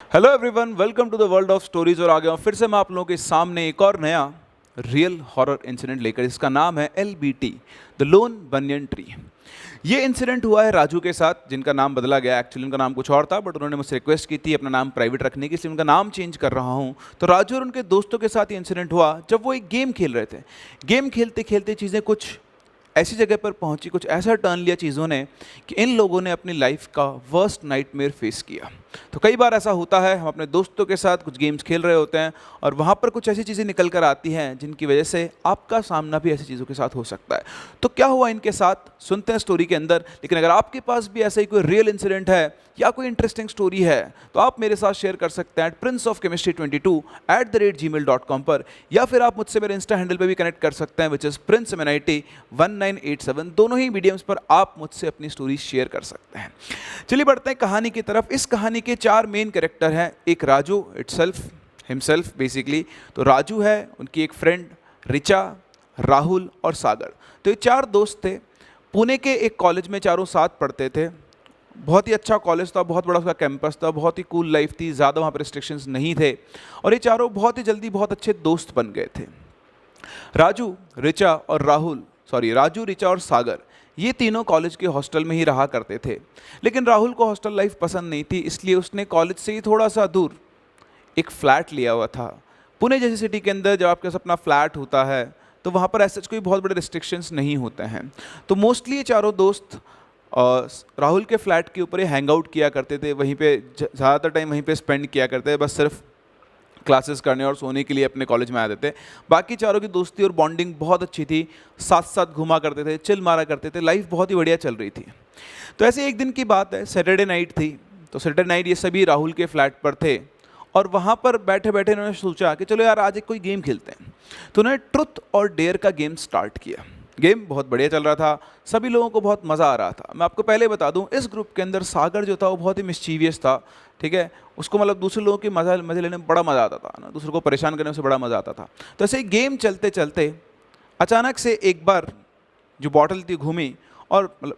Hello everyone, welcome to the world of stories. और आ गया हूँ फिर से मैं आप लोगों के सामने एक और नया रियल हॉरर इंसिडेंट लेकर। इसका नाम है LBT, the loan banyan tree. ये इंसिडेंट हुआ है राजू के साथ, जिनका नाम बदला गया। एक्चुअली उनका नाम कुछ और था, बट उन्होंने मुझसे रिक्वेस्ट की थी अपना नाम प्राइवेट रखने की, इसलिए उनका नाम चेंज कर रहा हूँ। तो राजू और उनके दोस्तों के साथ ये इंसिडेंट हुआ जब वो एक गेम खेल रहे थे। गेम खेलते खेलते चीज़ें कुछ ऐसी जगह पर पहुंची, कुछ ऐसा टर्न लिया चीज़ों ने कि इन लोगों ने अपनी लाइफ का वर्स्ट नाइटमेयर फेस किया। तो कई बार ऐसा होता है, हम अपने दोस्तों के साथ कुछ गेम्स खेल रहे होते हैं और वहाँ पर कुछ ऐसी चीज़ें निकल कर आती हैं जिनकी वजह से आपका सामना भी ऐसी चीज़ों के साथ हो सकता है। तो क्या हुआ इनके साथ, सुनते हैं स्टोरी के अंदर। लेकिन अगर आपके पास भी ऐसा ही कोई रियल इंसिडेंट है या कोई इंटरेस्टिंग स्टोरी है तो आप मेरे साथ शेयर कर सकते हैं princeofchemistry22@gmail.com पर, या फिर आप मुझसे मेरे इंस्टा हैंडल पे भी कनेक्ट कर सकते हैं, विच इज़ princeMNIT1987। दोनों ही मीडियम्स पर आप मुझसे अपनी स्टोरी शेयर कर सकते हैं। चलिए बढ़ते हैं कहानी की तरफ। इस कहानी के 4 मेन कैरेक्टर हैं। एक राजू हिमसेल्फ बेसिकली। तो राजू है, उनकी एक फ्रेंड रिचा, राहुल और सागर। तो ये 4 दोस्त थे। पुणे के एक कॉलेज में चारों साथ पढ़ते थे। बहुत ही अच्छा कॉलेज था, बहुत बड़ा उसका कैंपस था, बहुत ही कूल लाइफ थी, ज़्यादा वहाँ पर रिस्ट्रिक्शंस नहीं थे और ये चारों बहुत ही जल्दी बहुत अच्छे दोस्त बन गए थे। राजू, रिचा और सागर, ये तीनों कॉलेज के हॉस्टल में ही रहा करते थे। लेकिन राहुल को हॉस्टल लाइफ पसंद नहीं थी, इसलिए उसने कॉलेज से ही थोड़ा सा दूर एक फ्लैट लिया हुआ था। पुणे जैसी सिटी के अंदर जब आपके पास अपना फ्लैट होता है तो वहाँ पर ऐसे कोई बहुत बड़े रिस्ट्रिक्शंस नहीं होते हैं। तो मोस्टली ये चारों दोस्त राहुल के फ्लैट के ऊपर ही हैंग आउट किया करते थे, वहीं पे ज़्यादातर टाइम वहीं पे स्पेंड किया करते थे, बस सिर्फ क्लासेस करने और सोने के लिए अपने कॉलेज में आते थे। बाकी चारों की दोस्ती और बॉन्डिंग बहुत अच्छी थी, साथ साथ घुमा करते थे, चिल मारा करते थे, लाइफ बहुत ही बढ़िया चल रही थी। तो ऐसे एक दिन की बात है, सैटरडे नाइट थी। तो सैटरडे नाइट ये सभी राहुल के फ्लैट पर थे और वहाँ पर बैठे बैठे इन्होंने सोचा कि चलो यार आज एक कोई गेम खेलते हैं। तो उन्होंने ट्रुथ और डेयर का गेम स्टार्ट किया। गेम बहुत बढ़िया चल रहा था, सभी लोगों को बहुत मज़ा आ रहा था। मैं आपको पहले बता दूं, इस ग्रुप के अंदर सागर जो था वो बहुत ही मिस्चीवियस था, ठीक है। उसको मतलब दूसरे लोगों के मज़े लेने में बड़ा मज़ा आता था ना, दूसरों को परेशान करने से बड़ा मज़ा आता था। तो ऐसे ही गेम चलते चलते अचानक से एक बार जो बॉटल थी घूमी, और मतलब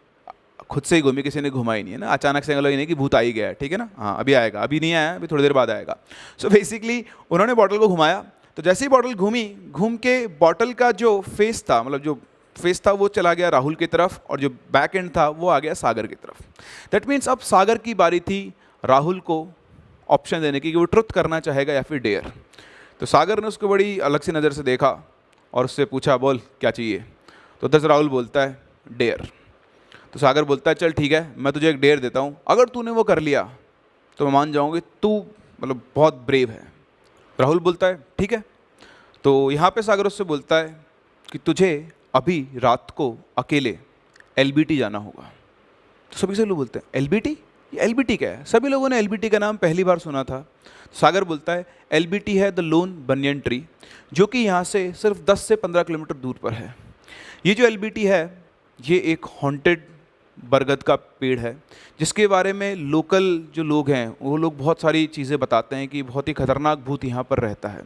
खुद से ही घूमी, किसी ने घुमाई नहीं है ना, अचानक से मतलब ये नहीं कि भूत आ ही गया है, ठीक है ना। हाँ अभी आएगा, अभी नहीं आया, अभी थोड़ी देर बाद आएगा। सो बेसिकली उन्होंने बॉटल को घुमाया। तो जैसे ही बॉटल घूमी, घूम के बॉटल का जो फेस था, मतलब जो फेस था वो चला गया राहुल की तरफ और जो बैक एंड था वो आ गया सागर की तरफ। दैट मीन्स अब सागर की बारी थी राहुल को ऑप्शन देने की कि वो ट्रुथ करना चाहेगा या फिर डेयर। तो सागर ने उसको बड़ी अलग सी नज़र से देखा और उससे पूछा, बोल क्या चाहिए। तो उधर से राहुल बोलता है डेयर। तो सागर बोलता है चल ठीक है, मैं तुझे एक डेयर देता हूँ, अगर तूने वो कर लिया तो मैं मान जाऊँगी तू मतलब बहुत ब्रेव है। राहुल बोलता है ठीक है। तो यहाँ पे सागर उससे बोलता है कि तुझे अभी रात को अकेले LBT जाना होगा। तो सभी से लोग बोलते हैं LBT, ये LBT क्या है। सभी लोगों ने LBT का नाम पहली बार सुना था। सागर बोलता है LBT है द लोन बनियन ट्री, जो कि यहाँ से सिर्फ 10 से 15 किलोमीटर दूर पर है। ये जो LBT है ये एक हॉन्टेड बरगद का पेड़ है, जिसके बारे में लोकल जो लोग हैं वो लोग बहुत सारी चीज़ें बताते हैं कि बहुत ही खतरनाक भूत यहाँ पर रहता है।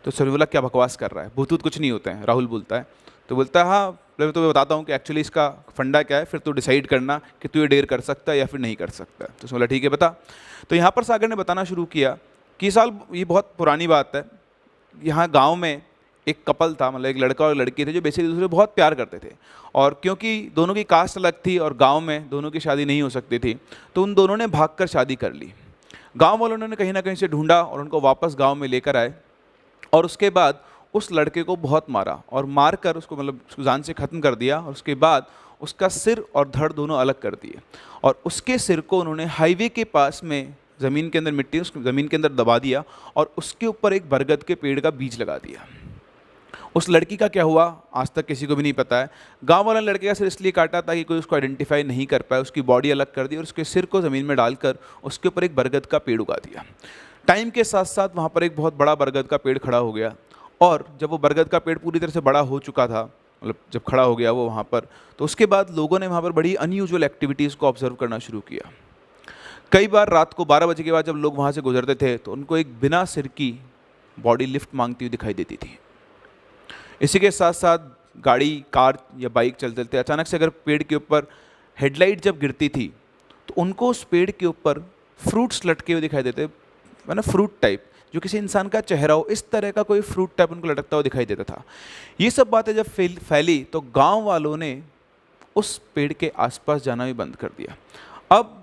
तो सभी बोला क्या बकवास कर रहा है, भूत कुछ नहीं होते हैं। राहुल बोलता है, तो बोलता है हाँ मैं तुम्हें बताता हूँ कि एक्चुअली इसका फंडा क्या है, फिर तू डिसाइड करना कि तू ये डेयर कर सकता है या फिर नहीं कर सकता है। तो उसने बोला ठीक है बता। तो यहाँ पर सागर ने बताना शुरू किया कि साल ये बहुत पुरानी बात है, यहाँ गांव में एक कपल था, मतलब एक लड़का और लड़की थे जो बेसिकली दूसरे बहुत प्यार करते थे। और क्योंकि दोनों की कास्ट अलग थी और गांव में दोनों की शादी नहीं हो सकती थी, तो उन दोनों ने भागकर शादी कर ली। गांव वालों ने कहीं ना कहीं से ढूंढा और उनको वापस गांव में लेकर आए और उसके बाद उस लड़के को बहुत मारा और मार कर उसको मतलब उसको जान से ख़त्म कर दिया। और उसके बाद उसका सिर और धड़ दोनों अलग कर दिए और उसके सिर को उन्होंने हाईवे के पास में ज़मीन के अंदर मिट्टी उस ज़मीन के अंदर दबा दिया और उसके ऊपर एक बरगद के पेड़ का बीज लगा दिया। उस लड़की का क्या हुआ आज तक किसी को भी नहीं पता है। गांव वाला लड़के का सिर इसलिए काटा ताकि कोई उसको आइडेंटिफाई नहीं कर पाए, उसकी बॉडी अलग कर दी और उसके सिर को ज़मीन में डालकर उसके ऊपर एक बरगद का पेड़ उगा दिया। टाइम के साथ साथ वहाँ पर एक बहुत बड़ा बरगद का पेड़ खड़ा हो गया और जब वो बरगद का पेड़ पूरी तरह से बड़ा हो चुका था, मतलब जब खड़ा हो गया वो वहाँ पर, तो उसके बाद लोगों ने वहाँ पर बड़ी अनयूजुअल एक्टिविटीज़ को ऑब्जर्व करना शुरू किया। कई बार रात को 12 बजे के बाद जब लोग वहाँ से गुजरते थे तो उनको एक बिना सिर की बॉडी लिफ्ट मांगती हुई दिखाई देती थी। इसी के साथ साथ गाड़ी, कार या बाइक चलते चलते अचानक से अगर पेड़ के ऊपर हेडलाइट जब गिरती थी तो उनको उस पेड़ के ऊपर फ्रूट्स लटके हुए दिखाई देते, है ना, फ्रूट टाइप, जो किसी इंसान का चेहरा हो, इस तरह का कोई फ्रूट टाइप उनको लटकता हुआ दिखाई देता था। ये सब बातें जब फैली तो गांव वालों ने उस पेड़ के आसपास जाना भी बंद कर दिया। अब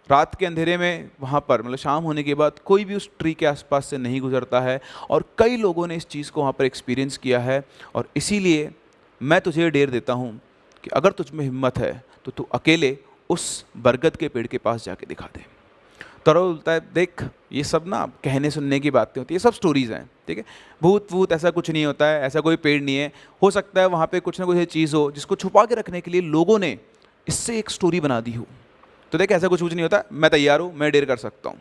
रात के अंधेरे में वहाँ पर, मतलब शाम होने के बाद, कोई भी उस ट्री के आसपास से नहीं गुजरता है, और कई लोगों ने इस चीज़ को वहाँ पर एक्सपीरियंस किया है। और इसीलिए मैं तुझे डेर देता हूँ कि अगर तुझ में हिम्मत है तो तू अकेले उस बरगद के पेड़ के पास जाके दिखा दे। तो राहुल बोलता है, देख ये सब ना कहने सुनने की बातें होती है, ये सब स्टोरीज़ हैं, ठीक है, भूत वूत ऐसा कुछ नहीं होता है, ऐसा कोई पेड़ नहीं है। हो सकता है वहाँ पे कुछ ना कुछ चीज़ हो जिसको छुपा के रखने के लिए लोगों ने इससे एक स्टोरी बना दी हो। तो देख ऐसा कुछ नहीं होता, मैं तैयार हूँ, मैं डेर कर सकता हूँ।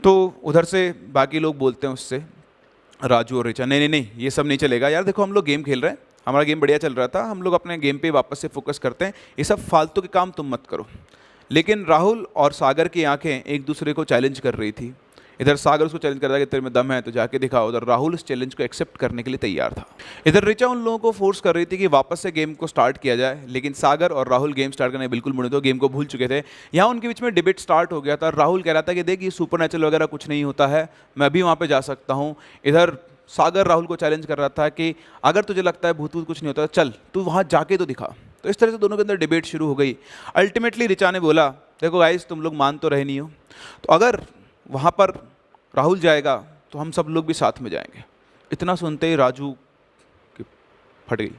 तो उधर से बाकी लोग बोलते हैं उससे, राजू और ऋचा, नहीं नहीं नहीं ये सब नहीं चलेगा यार, देखो हम लोग गेम खेल रहे हैं, हमारा गेम बढ़िया चल रहा था, हम लोग अपने गेम पे वापस से फोकस करते हैं, ये सब फालतू के काम तुम मत करो। लेकिन राहुल और सागर की आंखें एक दूसरे को चैलेंज कर रही थी। इधर सागर उसको चैलेंज कर रहा था कि तेरे में दम है तो जाके दिखाओ, उधर राहुल इस चैलेंज को एक्सेप्ट करने के लिए तैयार था। इधर ऋचा उन लोगों को फोर्स कर रही थी कि वापस से गेम को स्टार्ट किया जाए, लेकिन सागर और राहुल गेम स्टार्ट करने बिल्कुल मुड़े थे, गेम को भूल चुके थे। यहाँ उनके बीच में डिबेट स्टार्ट हो गया था। राहुल कह रहा था कि देख ये सुपर नेचुरल वगैरह कुछ नहीं होता है, मैं भी वहाँ पर जा सकता हूँ। इधर सागर राहुल को चैलेंज कर रहा था कि अगर तुझे लगता है भूत वूत कुछ नहीं होता, चल तू वहाँ जाके तो दिखा। तो इस तरह से दोनों के अंदर डिबेट शुरू हो गई। अल्टीमेटली ऋचा ने बोला, देखो गाइस तुम लोग मान तो रहे नहीं हो, तो अगर वहाँ पर राहुल जाएगा तो हम सब लोग भी साथ में जाएंगे। इतना सुनते ही राजू की फट गई,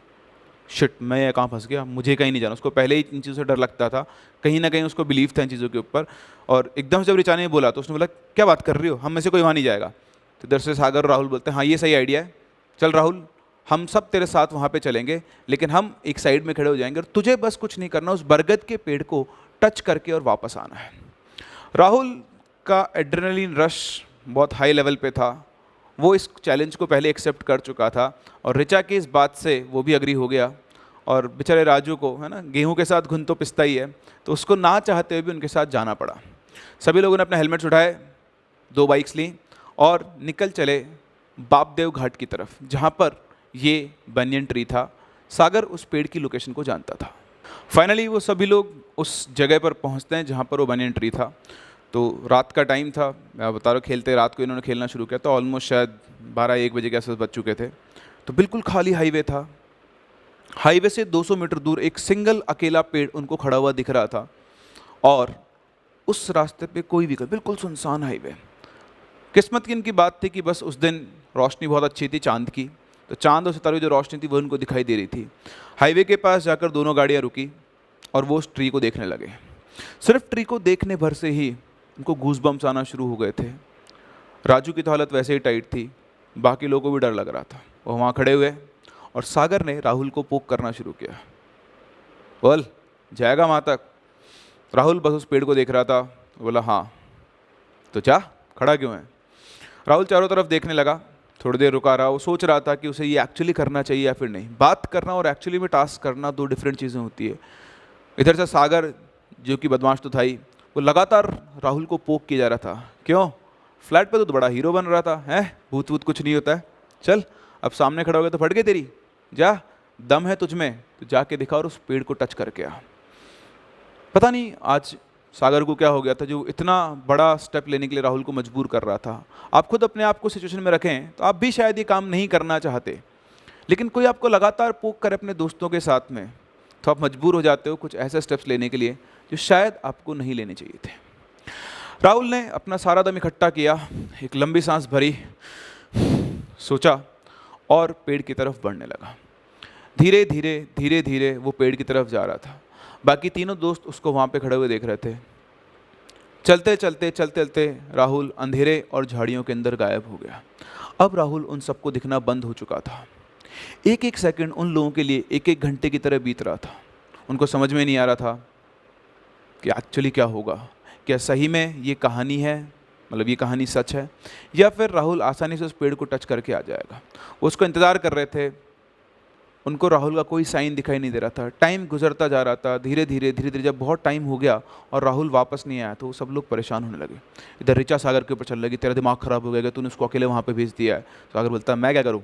शिट मैं ये कहाँ फंस गया, मुझे कहीं नहीं जाना। उसको पहले ही इन चीज़ों से डर लगता था, कहीं ना कहीं उसको बिलीव था इन चीज़ों के ऊपर। और एकदम से जब ऋचा ने बोला तो उसने बोला, क्या बात कर रही हो, हम में से कोई वहाँ नहीं जाएगा। तो इधर से सागर और राहुल बोलते हैं, हाँ ये सही आइडिया है, चल राहुल हम सब तेरे साथ वहाँ पे चलेंगे, लेकिन हम एक साइड में खड़े हो जाएंगे और तुझे बस कुछ नहीं करना, उस बरगद के पेड़ को टच करके और वापस आना है। राहुल का एड्रेनलिन रश बहुत हाई लेवल पे था, वो इस चैलेंज को पहले एक्सेप्ट कर चुका था, और ऋचा की इस बात से वो भी अग्री हो गया। और बेचारे राजू को, है ना, गेहूं के साथ घुन तो पिसता ही है, तो उसको ना चाहते हुए भी उनके साथ जाना पड़ा। सभी लोगों ने अपने हेलमेट्स उठाए, 2 बाइक्स लीं और निकल चले बापदेव घाट की तरफ, जहाँ पर ये बनियन ट्री था। सागर उस पेड़ की लोकेशन को जानता था। फाइनली वो सभी लोग उस जगह पर पहुँचते हैं जहाँ पर वो बनियन ट्री था। तो रात का टाइम था, मैं बता रहा हूँ, खेलते रात को इन्होंने खेलना शुरू किया तो ऑलमोस्ट शायद 12-1 बजे के आसपास बज चुके थे। तो बिल्कुल खाली हाईवे था। हाईवे से 200 मीटर दूर एक सिंगल अकेला पेड़ उनको खड़ा हुआ दिख रहा था, और उस रास्ते पे कोई व्हीकल, बिल्कुल सुनसान हाईवे। किस्मत की इनकी बात थी कि बस उस दिन रोशनी बहुत अच्छी थी चांद की, तो चांद और सितारों की जो रोशनी थी वो उनको दिखाई दे रही थी। हाईवे के पास जाकर दोनों गाड़ियाँ रुकी और वो उस ट्री को देखने लगे। सिर्फ ट्री को देखने भर से ही उनको गूज बम्स आना शुरू हो गए थे। राजू की तो हालत वैसे ही टाइट थी, बाकी लोगों को भी डर लग रहा था। वो वहाँ खड़े हुए और सागर ने राहुल को पोक करना शुरू किया, बोल जाएगा वहाँ तक। राहुल बस उस पेड़ को देख रहा था, बोला हाँ तो जा, खड़ा क्यों है। राहुल चारों तरफ देखने लगा, थोड़ी देर रुका रहा। वो सोच रहा था कि उसे ये एक्चुअली करना चाहिए या फिर नहीं। बात करना और एक्चुअली में टास्क करना 2 डिफरेंट चीज़ें होती है। इधर से सागर, जो कि बदमाश तो था ही, वो लगातार राहुल को पोक किया जा रहा था। क्यों, फ्लैट पे तो बड़ा हीरो बन रहा था, है भूत वूत कुछ नहीं होता है, चल अब सामने खड़ा हो गया तो फट गई तेरी, जा दम है तुझ में तो जाके दिखा और उस पेड़ को टच करके आ। पता नहीं आज सागर को क्या हो गया था जो इतना बड़ा स्टेप लेने के लिए राहुल को मजबूर कर रहा था। आप खुद अपने आप को सिचुएशन में रखें तो आप भी शायद ये काम नहीं करना चाहते, लेकिन कोई आपको लगातार पोक करे अपने दोस्तों के साथ में, तो आप मजबूर हो जाते हो कुछ ऐसे स्टेप्स लेने के लिए जो शायद आपको नहीं लेने चाहिए थे। राहुल ने अपना सारा दम इकट्ठा किया, एक लंबी सांस भरी, सोचा और पेड़ की तरफ बढ़ने लगा। धीरे धीरे धीरे धीरे वो पेड़ की तरफ जा रहा था। बाकी तीनों दोस्त उसको वहाँ पे खड़े हुए देख रहे थे। चलते चलते चलते चलते राहुल अंधेरे और झाड़ियों के अंदर गायब हो गया। अब राहुल उन सबको दिखना बंद हो चुका था। एक एक सेकंड उन लोगों के लिए एक एक घंटे की तरह बीत रहा था। उनको समझ में नहीं आ रहा था कि एक्चुअली क्या होगा, क्या सही में ये कहानी है, मतलब ये कहानी सच है, या फिर राहुल आसानी से उस पेड़ को टच करके आ जाएगा। वो उसको इंतज़ार कर रहे थे। उनको राहुल का कोई साइन दिखाई नहीं दे रहा था। टाइम गुजरता जा रहा था धीरे धीरे धीरे धीरे। जब बहुत टाइम हो गया और राहुल वापस नहीं आया तो सब लोग परेशान होने लगे। इधर ऋचा सागर के ऊपर चल लगी, तेरा दिमाग खराब हो गया, तूने उसको अकेले वहाँ पे भेज दिया है। सागर बोलता मैं क्या करूँ,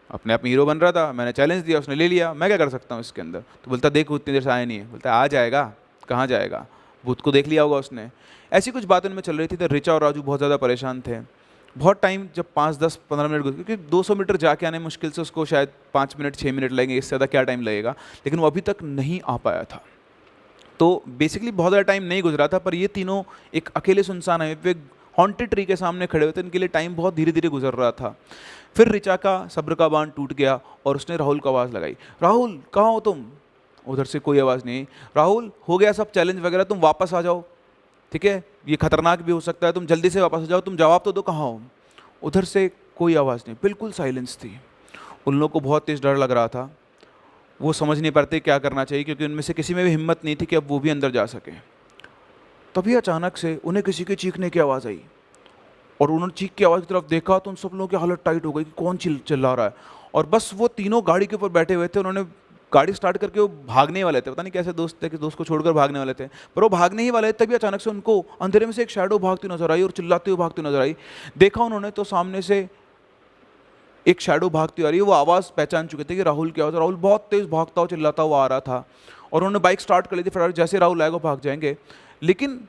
अपने आप में हीरो बन रहा था, मैंने चैलेंज दिया, उसने ले लिया, मैं क्या कर सकता हूँ इसके अंदर। तो बोलता देख उतनी देर से आया नहीं है। बोलता आ जाएगा, कहाँ जाएगा, भूत को देख लिया होगा उसने। ऐसी कुछ बातें उनमें चल रही थी, तो रिचा और राजू बहुत ज़्यादा परेशान थे। बहुत टाइम, जब 5, 10, 15 मिनट, क्योंकि 200 मीटर जाके आने मुश्किल से उसको शायद 5 मिनट 6 मिनट लगेंगे, इससे ज़्यादा क्या टाइम लगेगा, लेकिन वो अभी तक नहीं आ पाया था। तो बेसिकली बहुत ज़्यादा टाइम नहीं गुजरा था, पर ये तीनों एक अकेले सुनसान हाईवे पे हॉन्टेड ट्री के सामने खड़े हुए थे। इनके लिए टाइम बहुत धीरे धीरे गुजर रहा था। फिर रिचा का सब्र का बांध टूट गया और उसने राहुल को आवाज़ लगाई, राहुल कहाँ हो तुम? उधर से कोई आवाज़ नहीं। राहुल हो गया सब चैलेंज वगैरह, तुम वापस आ जाओ, ठीक है, ये खतरनाक भी हो सकता है, तुम जल्दी से वापस आ जाओ, तुम जवाब तो दो कहाँ हो। उधर से कोई आवाज़ नहीं, बिल्कुल साइलेंस थी। उन लोगों को बहुत तेज़ डर लग रहा था। वो समझ नहीं पाते क्या करना चाहिए, क्योंकि उनमें से किसी में भी हिम्मत नहीं थी कि अब वो भी अंदर जा सके। तभी अचानक से उन्हें किसी के चीखने की आवाज़ आई और उन्होंने चीख की आवाज़ की तरफ देखा तो उन सब लोगों की हालत टाइट हो गई कि कौन चिल्ला रहा है। और बस वो तीनों गाड़ी के ऊपर बैठे हुए थे। उन्होंने गाड़ी स्टार्ट करके वो भागने वाले थे, पता नहीं कैसे दोस्त थे कि दोस्त को छोड़कर भागने वाले थे, पर वो भागने ही वाले थे। तभी अचानक से उनको अंधेरे में से एक शैडो भागती नजर आई और चिल्लाती हुई भागती नजर आई। देखा उन्होंने तो सामने से एक शैडो भागती आ रही है। वो आवाज़ पहचान चुके थे कि राहुल की आवाज़। राहुल बहुत तेज़ भागता हुआ चिल्लाता हुआ आ रहा था और उन्होंने बाइक स्टार्ट कर ली थी फटाफट, जैसे राहुल आएगा भाग जाएंगे। लेकिन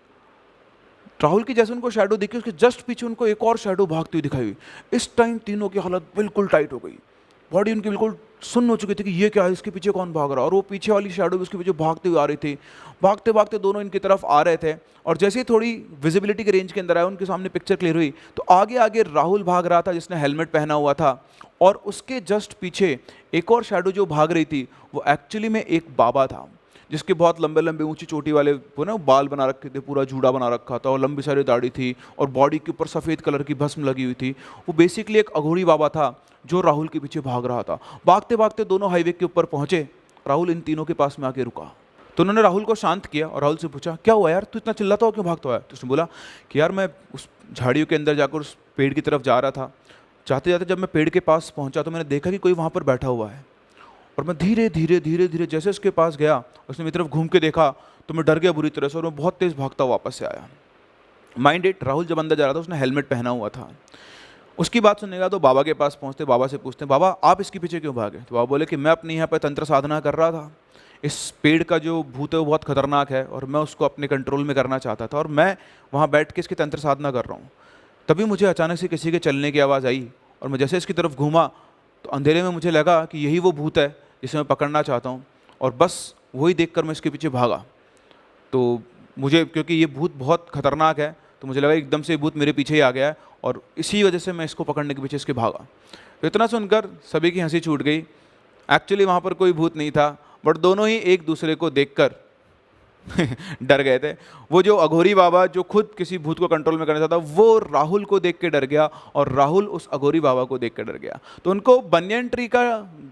राहुल की जैसे उनको शैडो दिखी, उसके जस्ट पीछे उनको एक और शैडो भागती हुई दिखाई हुई। इस टाइम तीनों की हालत बिल्कुल टाइट हो गई, बॉडी उनकी बिल्कुल सुन्न हो चुकी थी कि ये क्या है, इसके पीछे कौन भाग रहा है। और वो पीछे वाली शैडो भी उसके पीछे भागते हुए आ रही थी। भागते भागते दोनों इनकी तरफ आ रहे थे और जैसे ही थोड़ी विजिबिलिटी के रेंज के अंदर आए, उनके सामने पिक्चर क्लियर हुई तो आगे आगे राहुल भाग रहा था जिसने हेलमेट पहना हुआ था, और उसके जस्ट पीछे एक और शैडो जो भाग रही थी वो एक्चुअली में एक बाबा था, जिसके बहुत लंबे लंबे ऊंची चोटी वाले वो ना बाल बना रखे थे, पूरा जूड़ा बना रखा था और लंबी सारी दाढ़ी थी और बॉडी के ऊपर सफ़ेद कलर की भस्म लगी हुई थी। वो बेसिकली एक अघोरी बाबा था जो राहुल के पीछे भाग रहा था। भागते भागते दोनों हाईवे के ऊपर पहुंचे। राहुल इन तीनों के पास में आके रुका तो उन्होंने राहुल को शांत किया और राहुल से पूछा, क्या हुआ यार, तू इतना चिल्लाता हो क्यों, भागता हुआ है? तो उसने बोला कि यार मैं उस झाड़ियों के अंदर जाकर उस पेड़ की तरफ जा रहा था। जाते जाते जब मैं पेड़ के पास पहुंचा तो मैंने देखा कि कोई वहाँ पर बैठा हुआ है, और मैं धीरे धीरे धीरे धीरे जैसे उसके पास गया, उसने मेरी तरफ घूम के देखा तो मैं डर गया बुरी तरह से और मैं बहुत तेज़ भागता वापस से आया। माइंड इट, राहुल जब अंदर जा रहा था उसने हेलमेट पहना हुआ था। उसकी बात सुनने का तो बाबा के पास पहुंचते, बाबा से पूछते, बाबा आप इसके पीछे क्यों भागे? तो बाबा बोले कि मैं अपने यहाँ पर तंत्र साधना कर रहा था। इस पेड़ का जो भूत है वो बहुत खतरनाक है और मैं उसको अपने कंट्रोल में करना चाहता था और मैं वहाँ बैठ के इसकी तंत्र साधना कर रहा हूँ। तभी मुझे अचानक से किसी के चलने की आवाज़ आई और मैं जैसे इसकी तरफ घूमा तो अंधेरे में मुझे लगा कि यही वो भूत है जिसे मैं पकड़ना चाहता हूँ, और बस वही देखकर मैं इसके पीछे भागा। तो मुझे, क्योंकि ये भूत बहुत खतरनाक है, तो मुझे लगा एकदम से भूत मेरे पीछे ही आ गया है और इसी वजह से मैं इसको पकड़ने के पीछे इसके भागा। तो इतना सुनकर सभी की हंसी छूट गई। एक्चुअली वहाँ पर कोई भूत नहीं था, बट दोनों ही एक दूसरे को देखकर डर गए थे। वो जो अघोरी बाबा जो खुद किसी भूत को कंट्रोल में करना चाहता वो राहुल को देख के डर गया और राहुल उस अघोरी बाबा को देख के डर गया। तो उनको बनियन ट्री का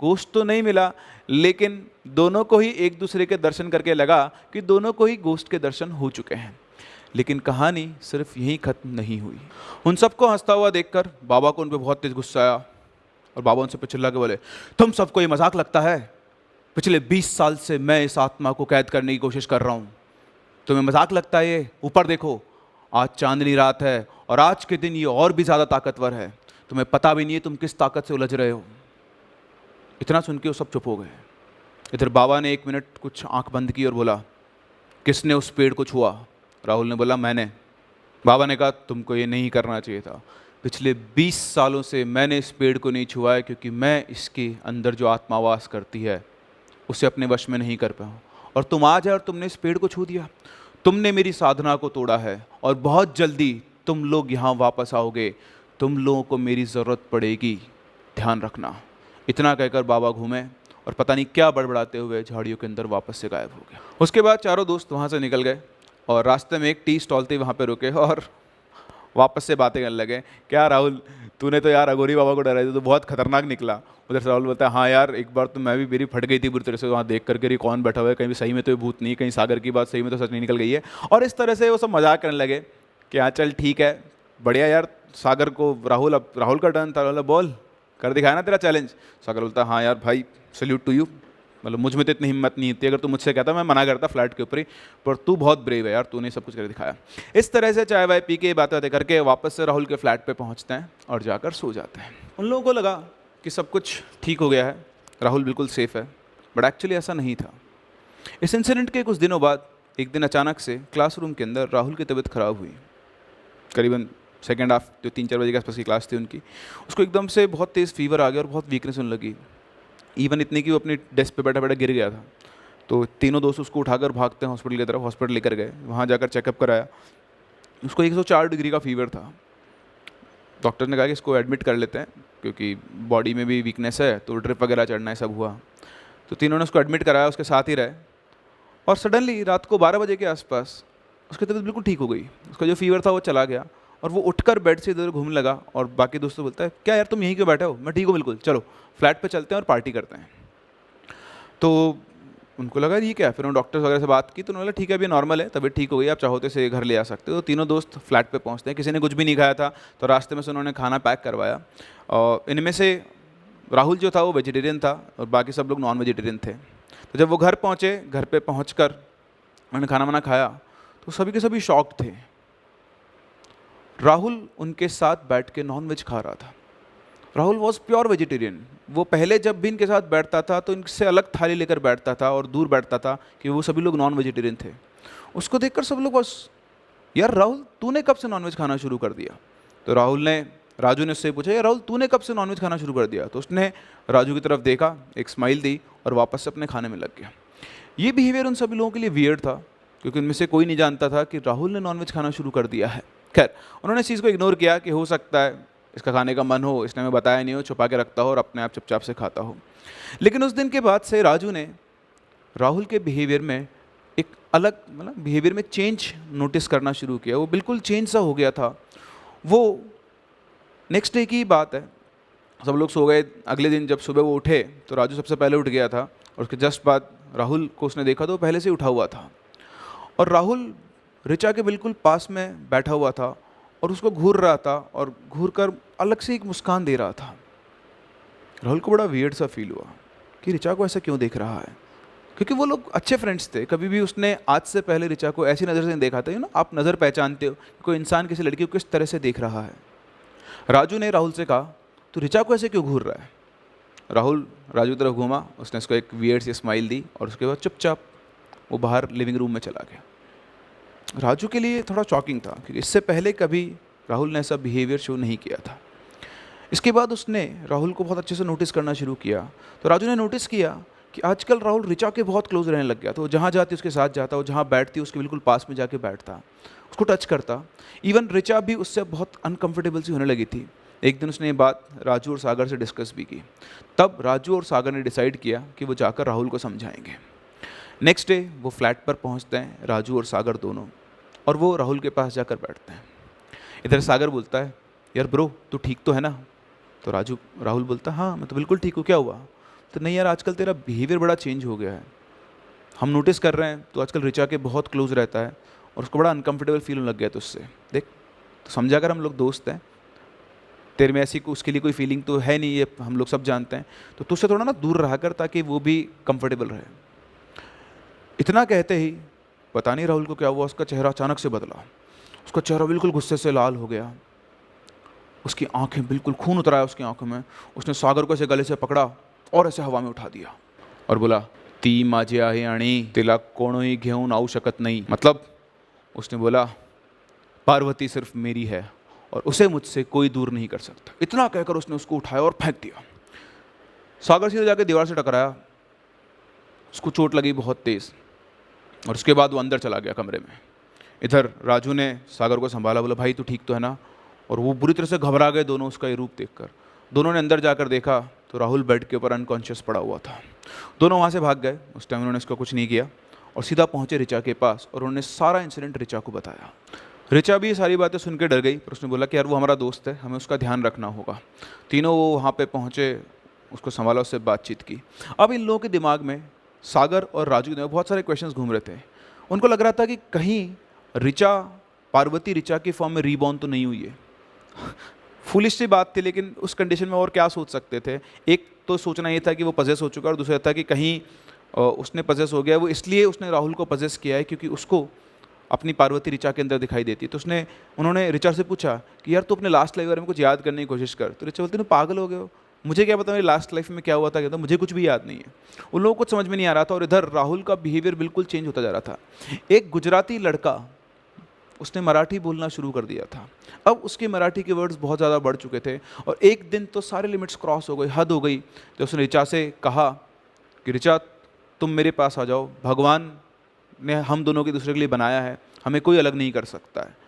गोश्त तो नहीं मिला, लेकिन दोनों को ही एक दूसरे के दर्शन करके लगा कि दोनों को ही गोश्त के दर्शन हो चुके हैं। लेकिन कहानी सिर्फ यहीं खत्म नहीं हुई। उन सबको हंसता हुआ देखकर बाबा को उन पर बहुत तेज गुस्सा आया और बाबा उनसे चिल्ला के बोले, तुम सबको ये मजाक लगता है? पिछले 20 साल से मैं इस आत्मा को कैद करने की कोशिश कर रहा हूँ, तुम्हें मजाक लगता है ये? ऊपर देखो, आज चांदनी रात है और आज के दिन ये और भी ज़्यादा ताकतवर है, तुम्हें पता भी नहीं है तुम किस ताकत से उलझ रहे हो। इतना सुन के वो सब चुप हो गए। इधर बाबा ने 1 मिनट कुछ आंख बंद की और बोला, किसने उस पेड़ को छुआ? राहुल ने बोला, मैंने। बाबा ने कहा, तुमको ये नहीं करना चाहिए था। पिछले 20 सालों से मैंने इस पेड़ को नहीं छुआ है क्योंकि मैं इसके अंदर जो आत्मा वास करती है उसे अपने वश में नहीं कर पाया, और तुम आज है और तुमने इस पेड़ को छू दिया। तुमने मेरी साधना को तोड़ा है और बहुत जल्दी तुम लोग यहाँ वापस आओगे, तुम लोगों को मेरी ज़रूरत पड़ेगी, ध्यान रखना। इतना कहकर बाबा घूमे और पता नहीं क्या बड़बड़ाते हुए झाड़ियों के अंदर वापस से गायब हो गया। उसके बाद चारों दोस्त वहाँ से निकल गए और रास्ते में एक टी स्टॉल थी, वहाँ पे रुके और वापस से बातें करने लगे। क्या राहुल, तूने तो यार अघोरी बाबा को डराया था, तो बहुत खतरनाक निकला। उधर से राहुल बोलता है, हाँ यार एक बार तो मैं भी, मेरी फट गई थी बुरी तरह से वहाँ देख करके, कौन बैठा हुआ है, कहीं भी सही में तो ये भूत नहीं, कहीं सागर की बात सही में तो सच नहीं निकल गई है। और इस तरह से वो सब मजाक करने लगे कि हाँ चल ठीक है, बढ़िया यार। सागर को राहुल, अब राहुल का टर्न था, बोल कर दिखाया ना तेरा चैलेंज। सागर बोलता, हाँ यार भाई सल्यूट टू यू, मतलब मुझ में तो इतनी हिम्मत नहीं थी, अगर तू मुझसे कहता मैं मना करता फ्लैट के ऊपर ही, पर तू बहुत ब्रेव है यार, तूने सब कुछ कर दिखाया। इस तरह से चाय वाय पी के बातें बातें करके वापस से राहुल के फ्लैट पे पहुंचते हैं और जाकर सो जाते हैं। उन लोगों को लगा कि सब कुछ ठीक हो गया है, राहुल बिल्कुल सेफ है, बट एक्चुअली ऐसा नहीं था। इस इंसिडेंट के कुछ दिनों बाद एक दिन अचानक से क्लासरूम के अंदर राहुल की तबीयत खराब हुई। करीबन सेकेंड हाफ जो 3-4 बजे के आसपास की क्लास थी उनकी, उसको एकदम से बहुत तेज़ फीवर आ गया और बहुत वीकनेस होने लगी। इवन इतनी कि वो अपनी डेस्क पे बैठा बैठा गिर गया था। तो तीनों दोस्त उसको उठाकर भागते हैं हॉस्पिटल की तरफ, हॉस्पिटल लेकर गए, वहाँ जाकर चेकअप कराया। उसको 104 डिग्री का फीवर था। डॉक्टर ने कहा कि इसको एडमिट कर लेते हैं क्योंकि बॉडी में भी वीकनेस है, तो ड्रिप वगैरह चढ़ना है, सब हुआ। तो तीनों ने उसको एडमिट कराया, उसके साथ ही रहे। और सडनली रात को 12 बजे के आसपास उसकी तबीयत बिल्कुल ठीक हो गई। उसका जो फीवर था वो चला गया और वो उठकर बेड से इधर घूमने लगा। और बाकी दोस्तों बोलता है, क्या यार तुम यहीं क्यों बैठे हो? मैं ठीक हूँ बिल्कुल, चलो फ्लैट पे चलते हैं और पार्टी करते हैं। तो उनको लगा ये क्या है। फिर उन्होंने डॉक्टर्स वगैरह से बात की, तो उन्होंने बोला ठीक है, अभी नॉर्मल है, तबीयत ठीक हो गई, आप चाहो तो इसे घर ले आ सकते हो। तो तीनों दोस्त फ्लैट पे पहुंचते हैं। किसी ने कुछ भी नहीं खाया था, तो रास्ते में से उन्होंने खाना पैक करवाया। और इनमें से राहुल जो था वो वेजिटेरियन था और बाकी सब लोग नॉन वेजिटेरियन थे। तो जब वो घर पहुँचे, घर पर पहुँच कर उन्होंने खाना वाना खाया, तो सभी के सभी शॉक्ड थे। राहुल उनके साथ बैठ के नॉन वेज खा रहा था। Rahul was pure vegetarian. वो पहले जब भी इनके साथ बैठता था तो इनसे अलग थाली लेकर बैठता था और दूर बैठता था कि वो सभी लोग नॉन वेजिटेरियन थे। उसको देखकर सब लोग बस, यार राहुल तूने कब से नॉनवेज खाना शुरू कर दिया? तो राजू ने उससे पूछा, यार राहुल तूने कब से नॉनवेज खाना शुरू कर दिया? तो उसने राजू की तरफ देखा, एक स्माइल दी और वापस से अपने खाने में लग गया। ये बिहेवियर उन सभी लोगों के लिए वियर्ड था क्योंकि उनमें से कोई नहीं जानता था कि राहुल ने नॉनवेज खाना शुरू कर दिया है। खैर, उन्होंने इस चीज़ को इग्नोर किया कि हो सकता है इसका खाने का मन हो, इसने हमें बताया नहीं हो, छुपा के रखता हो और अपने आप चुपचाप से खाता हो। लेकिन उस दिन के बाद से राजू ने राहुल के बिहेवियर में एक अलग बिहेवियर में चेंज नोटिस करना शुरू किया। वो बिल्कुल चेंज सा हो गया था। वो नेक्स्ट डे की बात है, सब लोग सो गए। अगले दिन जब सुबह वो उठे तो राजू सबसे पहले उठ गया था और उसके जस्ट बाद राहुल को उसने देखा तो वो पहले से उठा हुआ था। और राहुल ऋचा के बिल्कुल पास में बैठा हुआ था और उसको घूर रहा था और घूर कर अलग से एक मुस्कान दे रहा था। राहुल को बड़ा वियर्ड सा फील हुआ कि ऋचा को ऐसा क्यों देख रहा है, क्योंकि वो लोग अच्छे फ्रेंड्स थे। कभी भी उसने आज से पहले ऋचा को ऐसी नज़र से नहीं देखा था। आप नज़र पहचानते हो, कोई इंसान किसी लड़की को किस तरह से देख रहा है। राजू ने राहुल से कहा, तो ऋचा को ऐसे क्यों घूर रहा है? राहुल राजू की तरफ घूमा, उसने उसको एक वियर्ड सी स्माइल दी और उसके बाद चुपचाप वो बाहर लिविंग रूम में चला गया। राजू के लिए थोड़ा शॉकिंग था क्योंकि इससे पहले कभी राहुल ने ऐसा बिहेवियर शो नहीं किया था। इसके बाद उसने राहुल को बहुत अच्छे से नोटिस करना शुरू किया। तो राजू ने नोटिस किया कि आजकल राहुल ऋचा के बहुत क्लोज रहने लग गया। तो जहाँ जाती उसके साथ जाता, वो जहाँ बैठती उसके बिल्कुल पास में जाके बैठता, उसको टच करता। इवन ऋचा भी उससे बहुत अनकंफर्टेबल सी होने लगी थी। एक दिन उसने ये बात राजू और सागर से डिस्कस भी की। तब राजू और सागर ने डिसाइड किया कि वो जाकर राहुल को समझाएंगे। नेक्स्ट डे वो फ्लैट पर पहुँचते हैं, राजू और सागर दोनों, और वो राहुल के पास जाकर बैठते हैं। इधर सागर बोलता है, यार ब्रो तू ठीक तो है ना? तो राहुल बोलता है, हाँ मैं तो बिल्कुल ठीक हूँ, क्या हुआ? तो नहीं यार, आजकल तेरा बिहेवियर बड़ा चेंज हो गया है, हम नोटिस कर रहे हैं। तो आजकल ऋचा के बहुत क्लोज रहता है और उसको बड़ा अनकंफर्टेबल फील होने लग गया। तो उससे देख, तो समझा कर हम लोग दोस्त हैं, तेरे में ऐसी उसके लिए कोई फीलिंग तो है नहीं, ये हम लोग सब जानते हैं। तो तुझसे थोड़ा ना दूर रहा कर ताकि वो भी कंफर्टेबल रहे। इतना कहते ही पता नहीं राहुल को क्या हुआ, उसका चेहरा अचानक से बदला। उसका चेहरा बिल्कुल गुस्से से लाल हो गया, उसकी आंखें बिल्कुल खून उतर आया उसकी आंखों में। उसने सागर को ऐसे गले से पकड़ा और ऐसे हवा में उठा दिया और बोला, ती माझी आहे आणि तिला कोणीही घेऊन आऊ शकत नहीं। मतलब उसने बोला, पार्वती सिर्फ मेरी है और उसे मुझसे कोई दूर नहीं कर सकता। इतना कहकर उसने उसको उठाया और फेंक दिया। सागर सीधे जाके दीवार से टकराया, उसको चोट लगी बहुत तेज और उसके बाद वो अंदर चला गया कमरे में। इधर राजू ने सागर को संभाला, बोला, भाई तू ठीक तो है ना? और वो बुरी तरह से घबरा गए दोनों उसका ये रूप देखकर। दोनों ने अंदर जाकर देखा तो राहुल बेड के ऊपर अनकॉन्शियस पड़ा हुआ था। दोनों वहाँ से भाग गए। उस टाइम उन्होंने इसका कुछ नहीं किया और सीधा पहुँचे ऋचा के पास और उन्होंने सारा इंसिडेंट ऋचा को बताया। ऋचा भी ये सारी बातें सुन के डर गई, पर उसने बोला कि यार वो हमारा दोस्त है, हमें उसका ध्यान रखना होगा। तीनों वो वहाँ पर पहुँचे, उसको संभाला, उससे बातचीत की। अब इन लोगों के दिमाग में सागर और राजू ने बहुत सारे क्वेश्चंस घूम रहे थे। उनको लग रहा था कि कहीं पार्वती ऋचा की फॉर्म में रीबॉर्न तो नहीं हुई है। फुलिश सी बात थी, लेकिन उस कंडीशन में और क्या सोच सकते थे। एक तो सोचना ये था कि वो पजेस हो चुका और दूसरा था कि कहीं उसने पजेस हो गया। वो इसलिए उसने राहुल को पजेस किया है क्योंकि उसको अपनी पार्वती ऋचा के अंदर दिखाई देती। तो उन्होंने ऋचा से पूछा कि यार तू अपने लास्ट लाइफ बारे में कुछ याद करने की कोशिश कर। तो ऋचा बोलती, तुम पागल हो गए हो, मुझे क्या पता मेरी लास्ट लाइफ में क्या हुआ था, कहता मुझे कुछ भी याद नहीं है। उन लोगों को कुछ समझ में नहीं आ रहा था और इधर राहुल का बिहेवियर बिल्कुल चेंज होता जा रहा था। एक गुजराती लड़का, उसने मराठी बोलना शुरू कर दिया था। अब उसके मराठी के वर्ड्स बहुत ज़्यादा बढ़ चुके थे और एक दिन तो सारे लिमिट्स क्रॉस हो गई, हद हो गई। जब उसने ऋचा से कहा कि ऋचा तुम मेरे पास आ जाओ, भगवान ने हम दोनों के दूसरे के लिए बनाया है, हमें कोई अलग नहीं कर सकता है।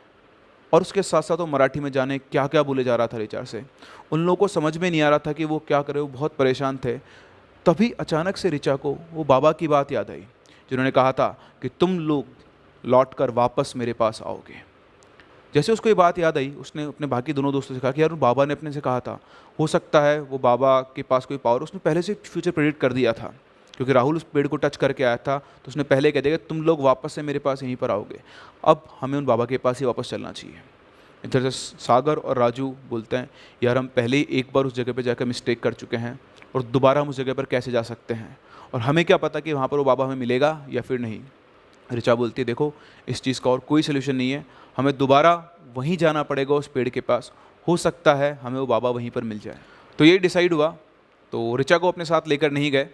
और उसके साथ साथ वो मराठी में जाने क्या क्या बोले जा रहा था ऋचा से। उन लोगों को समझ में नहीं आ रहा था कि वो क्या करे, वो बहुत परेशान थे। तभी अचानक से ऋचा को वो बाबा की बात याद आई जिन्होंने कहा था कि तुम लोग लौट कर वापस मेरे पास आओगे। जैसे उसको ये बात याद आई, उसने अपने बाकी दोनों दोस्तों से कहा कि यार बाबा ने अपने से कहा था, हो सकता है वो बाबा के पास कोई पावर, उसने पहले से फ्यूचर प्रेडिक्ट कर दिया था क्योंकि राहुल उस पेड़ को टच करके आया था, तो उसने पहले कह दिया कि तुम लोग वापस से मेरे पास यहीं पर आओगे। अब हमें उन बाबा के पास ही वापस चलना चाहिए। इधर से सागर और राजू बोलते हैं यार हम पहले ही एक बार उस जगह पे जाकर मिस्टेक कर चुके हैं और दोबारा हम उस जगह पर कैसे जा सकते हैं, और हमें क्या पता कि वहाँ पर वो बाबा हमें मिलेगा या फिर नहीं। ऋचा बोलती है देखो इस चीज़ का और कोई सोल्यूशन नहीं है, हमें दोबारा वहीं जाना पड़ेगा उस पेड़ के पास, हो सकता है हमें वो बाबा वहीं पर मिल जाए। तो ये डिसाइड हुआ, तो ऋचा को अपने साथ लेकर नहीं गए।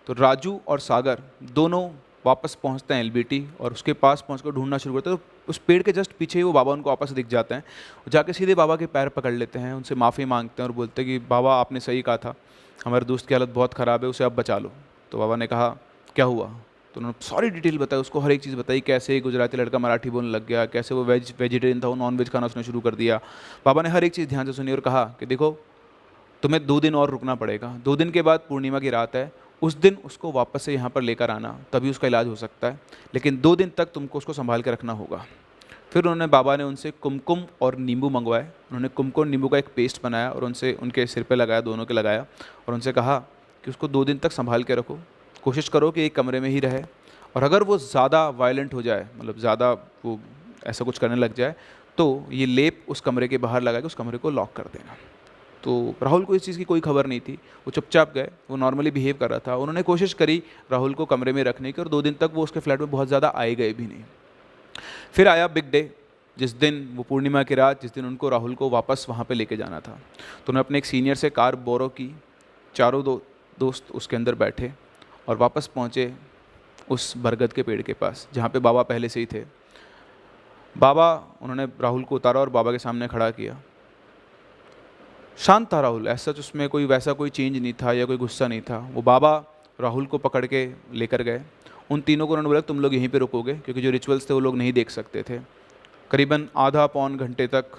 तो राजू और सागर दोनों वापस पहुंचते हैं एलबीटी और उसके पास पहुंचकर ढूंढना शुरू करते हैं। तो उस पेड़ के जस्ट पीछे ही वो बाबा उनको वापस दिख जाते हैं, जाके सीधे बाबा के पैर पकड़ लेते हैं, उनसे माफ़ी मांगते हैं और बोलते हैं कि बाबा आपने सही कहा था, हमारे दोस्त की हालत बहुत ख़राब है, उसे आप बचा लो। तो बाबा ने कहा क्या हुआ, तो उन्होंने सारी डिटेल बताई, उसको हर एक चीज़ बताई, कैसे गुजराती लड़का मराठी बोलने लग गया, कैसे वो वेजिटेरियन था, वो नॉन वेज खाना उसने शुरू कर दिया। बाबा ने हर एक चीज़ ध्यान से सुनी और कहा कि देखो तुम्हें 2 दिन और रुकना पड़ेगा, 2 दिन के बाद पूर्णिमा की रात है, उस दिन उसको वापस से यहाँ पर लेकर आना, तभी उसका इलाज हो सकता है, लेकिन 2 दिन तक तुमको उसको संभाल के रखना होगा। फिर उन्होंने बाबा ने उनसे कुमकुम और नींबू मंगवाए, उन्होंने कुमकुम और नींबू का एक पेस्ट बनाया और उनसे उनके सिर पे लगाया, दोनों के लगाया, और उनसे कहा कि उसको 2 दिन तक संभाल के रखो, कोशिश करो कि एक कमरे में ही रहे, और अगर वो ज़्यादा वायलेंट हो जाए, मतलब ज़्यादा वो ऐसा कुछ करने लग जाए, तो ये लेप उस कमरे के बाहर लगा के उस कमरे को लॉक कर देना। तो राहुल को इस चीज़ की कोई खबर नहीं थी, वो चुपचाप गए, वो नॉर्मली बिहेव कर रहा था। उन्होंने कोशिश करी राहुल को कमरे में रखने की और 2 दिन तक वो उसके फ्लैट में बहुत ज़्यादा आए गए भी नहीं। फिर आया बिग डे, जिस दिन वो पूर्णिमा की रात, जिस दिन उनको राहुल को वापस वहाँ पे लेके जाना था। तो उन्होंने अपने एक सीनियर से कार बोरो की, चारों दोस्त उसके अंदर बैठे और वापस पहुँचे उस बरगद के पेड़ के पास जहाँ पे बाबा पहले से ही थे। बाबा, उन्होंने राहुल को उतारा और बाबा के सामने खड़ा किया। शांत था राहुल, ऐसा उसमें कोई वैसा कोई चेंज नहीं था या कोई गुस्सा नहीं था। वो बाबा राहुल को पकड़ के लेकर गए, उन तीनों को उन्होंने बोला तुम लोग यहीं पे रुकोगे, क्योंकि जो रिचुअल्स थे वो लोग नहीं देख सकते थे। करीबन आधा पौन घंटे तक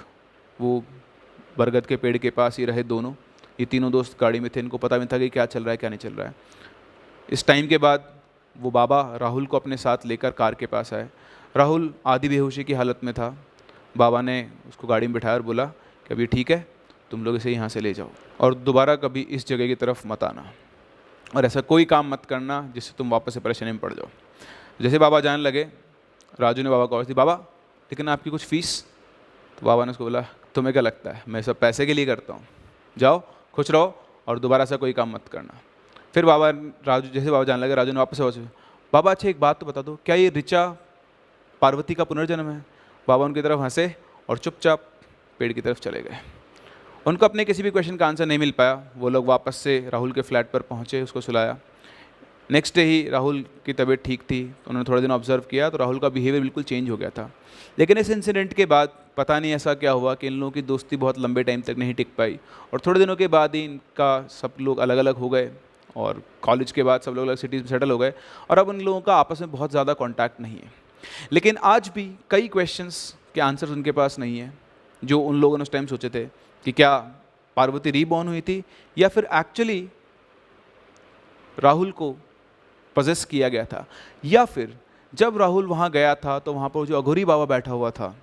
वो बरगद के पेड़ के पास ही रहे दोनों। ये तीनों दोस्त गाड़ी में थे, इनको पता भी था कि क्या चल रहा है क्या नहीं चल रहा है। इस टाइम के बाद वो बाबा राहुल को अपने साथ लेकर कार के पास आए। राहुल आधी बेहोशी की हालत में था। बाबा ने उसको गाड़ी में बिठाया और बोला कि अभी ठीक है, तुम लोग इसे यहाँ से ले जाओ और दोबारा कभी इस जगह की तरफ मत आना, और ऐसा कोई काम मत करना जिससे तुम वापस से परेशानी में पड़ जाओ। जैसे बाबा जाने लगे, राजू ने बाबा को थी, बाबा लेकिन आपकी कुछ फीस? तो बाबा ने उसको बोला तुम्हें क्या लगता है मैं सब पैसे के लिए करता हूँ, जाओ खुश रहो और दोबारा से कोई काम मत करना। फिर राजू जैसे बाबा जाने लगे, राजू ने वापस बाबा अच्छा एक बात तो बता दो, क्या ये ऋचा पार्वती का पुनर्जन्म है? बाबा उनकी तरफ हंसे और चुपचाप पेड़ की तरफ चले गए। उनको अपने किसी भी क्वेश्चन का आंसर नहीं मिल पाया। वो लोग वापस से राहुल के फ्लैट पर पहुँचे, उसको सुलाया। नेक्स्ट डे ही राहुल की तबीयत ठीक थी, तो उन्होंने थोड़े दिन ऑब्जर्व किया तो राहुल का बिहेवियर बिल्कुल चेंज हो गया था। लेकिन इस इंसिडेंट के बाद पता नहीं ऐसा क्या हुआ कि इन लोगों की दोस्ती बहुत लंबे टाइम तक नहीं टिक पाई, और थोड़े दिनों के बाद ही इनका सब लोग अलग अलग हो गए और कॉलेज के बाद सब लोग अलग सिटीज़ में सेटल हो गए, और अब उन लोगों का आपस में बहुत ज़्यादा कॉन्टैक्ट नहीं है। लेकिन आज भी कई क्वेश्चंस के आंसर्स उनके पास नहीं है जो उन लोगों ने उस टाइम सोचे थे कि क्या पार्वती रीबॉर्न हुई थी या फिर एक्चुअली राहुल को पजेस किया गया था, या फिर जब राहुल वहाँ गया था तो वहाँ पर जो अघोरी बाबा बैठा हुआ था,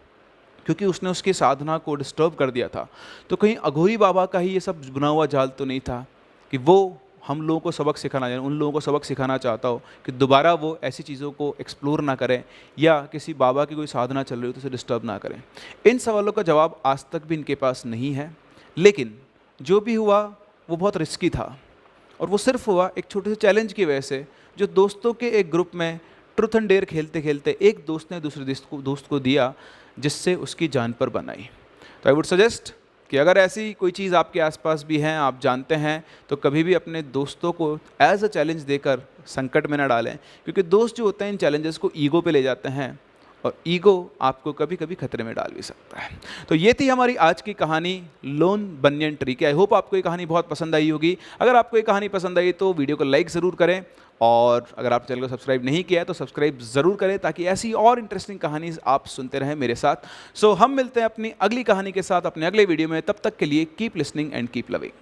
क्योंकि उसने उसकी साधना को डिस्टर्ब कर दिया था, तो कहीं अघोरी बाबा का ही ये सब बुना हुआ जाल तो नहीं था कि वो हम लोगों को सबक सिखाना, यानी उन लोगों को सबक सिखाना चाहता हो कि दोबारा वो ऐसी चीज़ों को एक्सप्लोर ना करें या किसी बाबा की कोई साधना चल रही हो तो उसे डिस्टर्ब ना करें। इन सवालों का जवाब आज तक भी इनके पास नहीं है, लेकिन जो भी हुआ वो बहुत रिस्की था, और वो सिर्फ हुआ एक छोटे से चैलेंज की वजह से, जो दोस्तों के एक ग्रुप में ट्रूथ एंड डेयर खेलते खेलते एक दोस्त ने दूसरे दोस्त को दिया, जिससे उसकी जान पर बन आई। तो आई वुड सजेस्ट कि अगर ऐसी कोई चीज़ आपके आसपास भी है, आप जानते हैं, तो कभी भी अपने दोस्तों को एज अ चैलेंज देकर संकट में ना डालें, क्योंकि दोस्त जो होते हैं इन चैलेंजेस को ईगो पे ले जाते हैं और ईगो आपको कभी कभी खतरे में डाल भी सकता है। तो ये थी हमारी आज की कहानी लोन बनियन ट्री की। आई होप आपको ये कहानी बहुत पसंद आई होगी। अगर आपको ये कहानी पसंद आई तो वीडियो को लाइक ज़रूर करें, और अगर आप चैनल को सब्सक्राइब नहीं किया है तो सब्सक्राइब ज़रूर करें, ताकि ऐसी और इंटरेस्टिंग कहानी आप सुनते रहें मेरे साथ। सो हम मिलते हैं अपनी अगली कहानी के साथ अपने अगले वीडियो में। तब तक के लिए keep listening and keep loving.